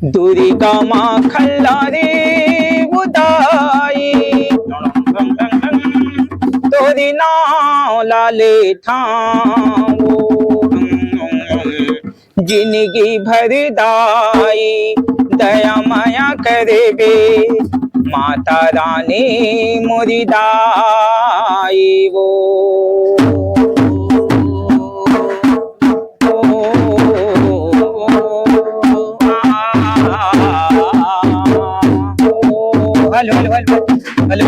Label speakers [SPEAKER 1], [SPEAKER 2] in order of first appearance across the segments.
[SPEAKER 1] दुर्गा माँ खल्लारी बुदाई तोरी नाम लाले ठाओ जिंदगी भर दाई दया माया करे बे माता रानी मोरी दाई वो हेलो हेलो हेलो हेलो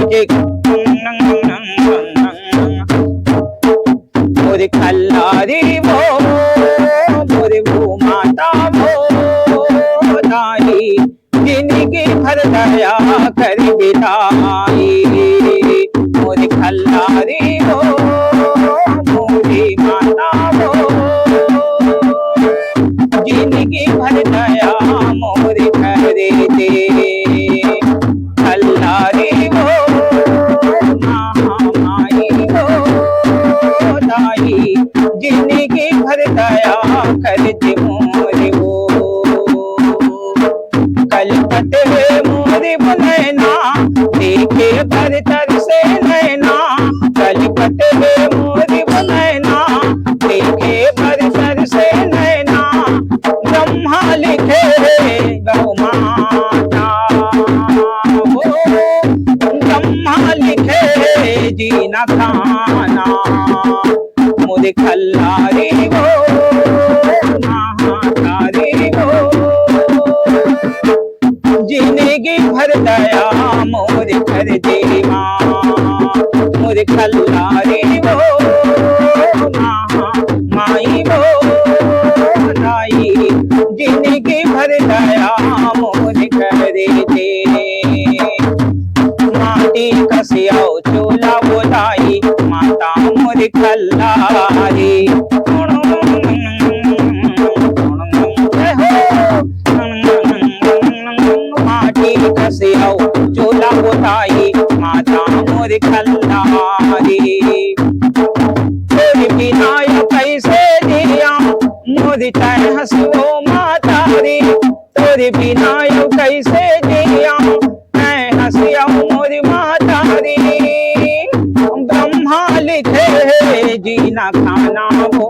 [SPEAKER 1] मोरे खल्लारी वो मोरे वो माता वो दाई जिंदगी भर दया कर बिताई मोरे खल्लारी वो मोरे माता वो जिंदगी भर दया मोरे करे दे खल्लारी वो महामाई वो दाई जिंदगी भर दया कर दे मोरे वो कलपत वे मोरे बनैना देखे भर तर से नैना कलपत वे मोरे बनैना देखे भर तर से नैना ब्रह्मा लिखे गौ माता ब्रह्मा लिखे जीना खाना मोरे खल्लारी वो महातारी वो जिंदगी भर दया मोरे कर दे माँ मोरे खल्लारी वो माई वो दाई जिंदगी भर दया मोरे कर दे माटी कसियाओ चोला बोलाई माता मोरे खल्लारी माटी कसियाओ चोला बोलाई माता मोरे खल्लारी तोरे बिना कैसे दिया मोरे तन हंसो माता रे तोरे बिना कैसे दिया हंसिया मोरी माता रे ब्रह्मा लिखे जीना खाना वो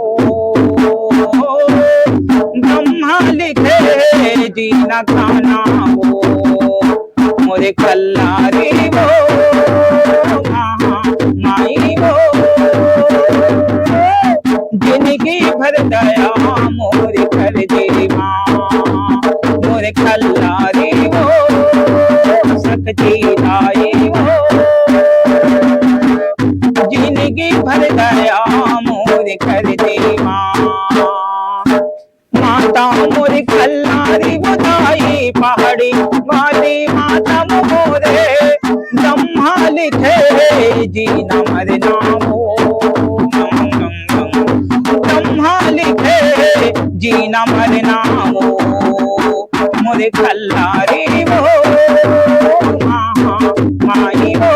[SPEAKER 1] ब्रह्मा लिखे जीना खाना वो मोरे खल्लारी वो माई वो जिंदगी भर दया मोरे कर दे माँ मोरे खल्लारी वो सकती आई वो जिंदगी भर दया मोरे कर दे माँ माता मोरे खल्लारी बुदाई पहाड़ी वाली माता मोरे ब्रह्मा लिखे जीना मरना वो ब्रह्मा लिखे जीना मरना वो मोरे खल्लारी वो माई वो